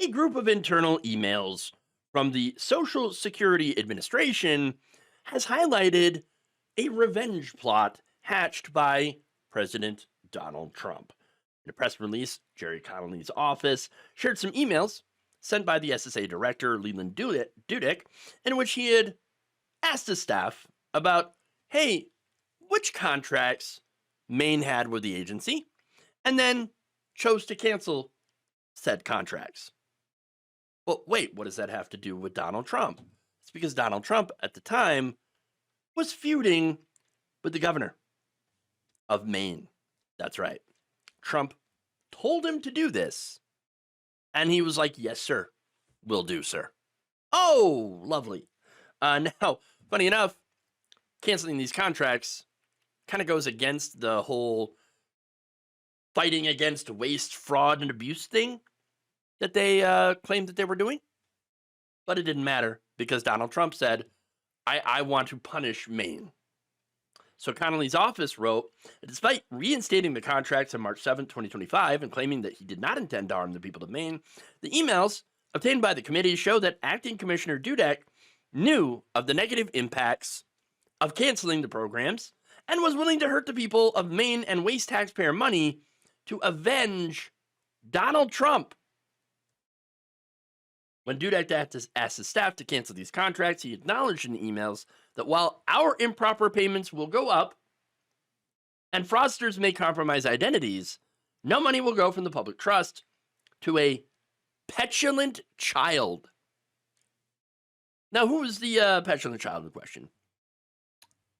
A group of internal emails from the Social Security Administration has highlighted a revenge plot hatched by President Donald Trump. In a press release, Jerry Connolly's office shared some emails sent by the SSA director, Leland Dudek, in which he had asked his staff about, hey, which contracts Maine had with the agency, and then chose to cancel said contracts. Well, wait, what does that have to do with Donald Trump? It's because Donald Trump at the time was feuding with the governor of Maine. That's right. Trump told him to do this, and he was like, yes, sir, will do, sir. Oh, lovely. Now, funny enough, canceling these contracts kind of goes against the whole fighting against waste, fraud, and abuse thing that they claimed that they were doing. But it didn't matter because Donald Trump said, I want to punish Maine. So Connolly's office wrote, despite reinstating the contracts on March 7, 2025, and claiming that he did not intend to harm the people of Maine, the emails obtained by the committee show that Acting Commissioner Dudek knew of the negative impacts of canceling the programs and was willing to hurt the people of Maine and waste taxpayer money to avenge Donald Trump. When Dudek asked his staff to cancel these contracts, he acknowledged in the emails that while our improper payments will go up and fraudsters may compromise identities, no money will go from the public trust to a petulant child. Now, who is the petulant child in question?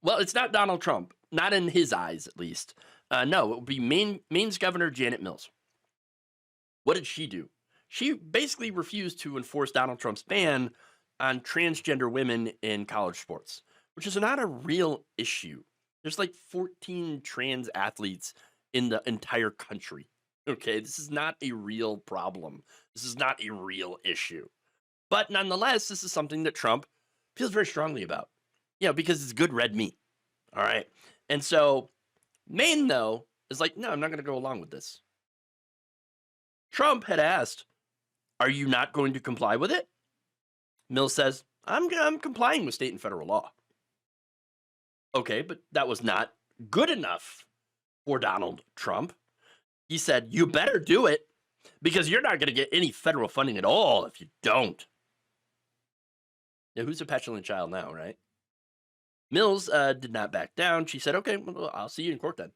Well, it's not Donald Trump, not in his eyes, at least. No, it would be Maine's Governor Janet Mills. What did she do? She basically refused to enforce Donald Trump's ban on transgender women in college sports, which is not a real issue. There's like 14 trans athletes in the entire country. Okay, this is not a real problem. This is not a real issue. But nonetheless, this is something that Trump feels very strongly about. Because it's good red meat. All right. And so Maine, though, is like, no, I'm not going to go along with this. Trump had asked, are you not going to comply with it? Mills says, I'm complying with state and federal law. Okay, but that was not good enough for Donald Trump. He said, you better do it because you're not going to get any federal funding at all if you don't. Now, who's a petulant child now, right? Mills did not back down. She said, okay, well, I'll see you in court then.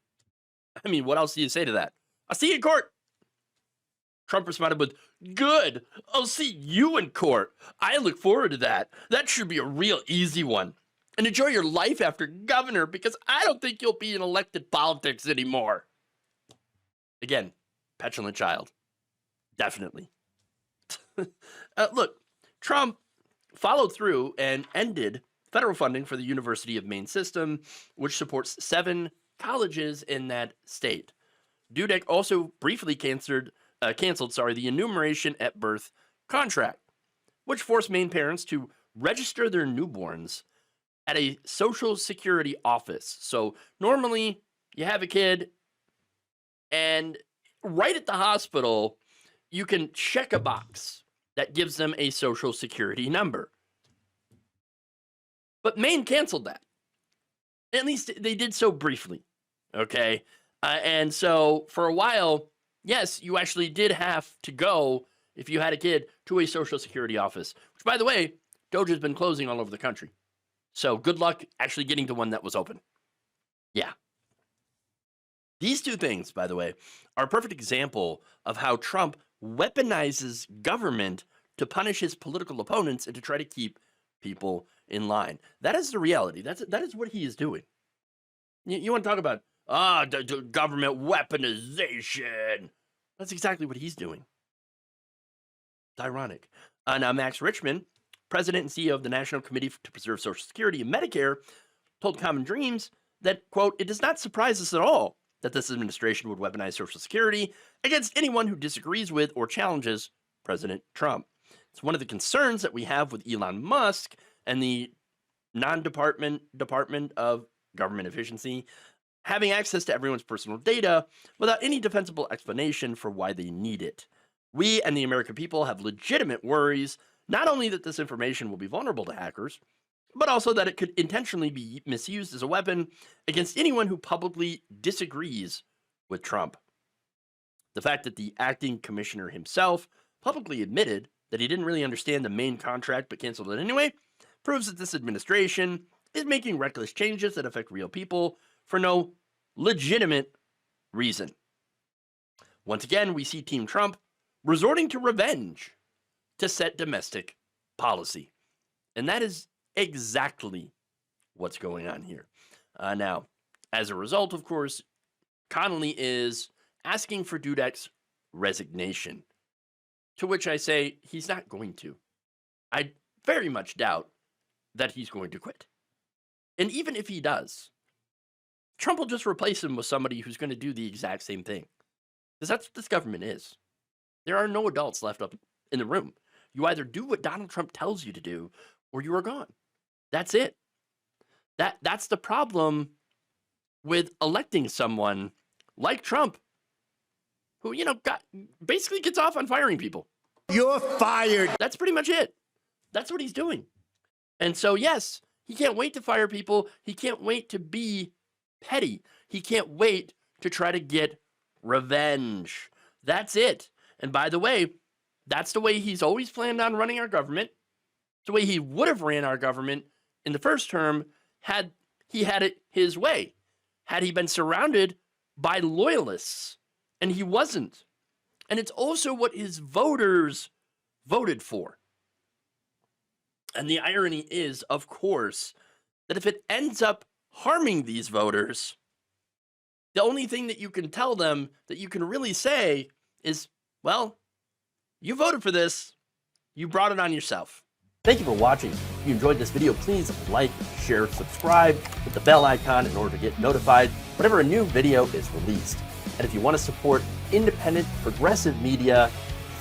I mean, what else do you say to that? I'll see you in court. Trump responded with, good, I'll see you in court. I look forward to that. That should be a real easy one. And enjoy your life after governor because I don't think you'll be in elected politics anymore. Again, petulant child. Definitely. Look, Trump followed through and ended federal funding for the University of Maine system, which supports 7 colleges in that state. Dudek also briefly canceled the enumeration at birth contract, which forced Maine parents to register their newborns at a Social Security office. So normally you have a kid and right at the hospital, you can check a box that gives them a Social Security number. But Maine canceled that. At least they did so briefly. Okay. And so for a while, yes, you actually did have to go, if you had a kid, to a Social Security office, which, by the way, Doge has been closing all over the country. So good luck actually getting to one that was open. Yeah. These two things, by the way, are a perfect example of how Trump weaponizes government to punish his political opponents and to try to keep people in line. That is the reality. That is what he is doing. You want to talk about government weaponization? That's exactly what he's doing. It's ironic. Now, Max Richmond, president and CEO of the National Committee to Preserve Social Security and Medicare, told Common Dreams that, quote, it does not surprise us at all that this administration would weaponize Social Security against anyone who disagrees with or challenges President Trump. It's one of the concerns that we have with Elon Musk and the Department of Government Efficiency having access to everyone's personal data without any defensible explanation for why they need it. We and the American people have legitimate worries, not only that this information will be vulnerable to hackers, but also that it could intentionally be misused as a weapon against anyone who publicly disagrees with Trump. The fact that the acting commissioner himself publicly admitted that he didn't really understand the main contract but canceled it anyway proves that this administration is making reckless changes that affect real people for no legitimate reason. Once again, we see Team Trump resorting to revenge to set domestic policy. And that is exactly what's going on here. Now, as a result, of course, Connolly is asking for Dudek's resignation, to which I say he's not going to. I very much doubt that he's going to quit. And even if he does, Trump will just replace him with somebody who's going to do the exact same thing. Because that's what this government is. There are no adults left up in the room. You either do what Donald Trump tells you to do, or you are gone. That's it. That's the problem with electing someone like Trump, who, basically gets off on firing people. You're fired. That's pretty much it. That's what he's doing. And so, yes, he can't wait to fire people. He can't wait to be petty. He can't wait to try to get revenge. That's it. And by the way, that's the way he's always planned on running our government. It's the way he would have ran our government in the first term had he had it his way, had he been surrounded by loyalists. And he wasn't. And it's also what his voters voted for. And the irony is, of course, that if it ends up harming these voters, the only thing that you can tell them, that you can really say is, well, you voted for this. You brought it on yourself. Thank you for watching. If you enjoyed this video, please like, share, subscribe, hit the bell icon in order to get notified whenever a new video is released. And if you want to support independent, progressive media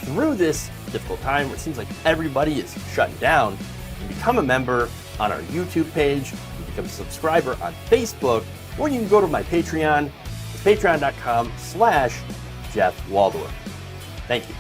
through this difficult time where it seems like everybody is shutting down, you can become a member on our YouTube page, you can become a subscriber on Facebook, or you can go to my Patreon. It's patreon.com/Jeff Waldorf. Thank you.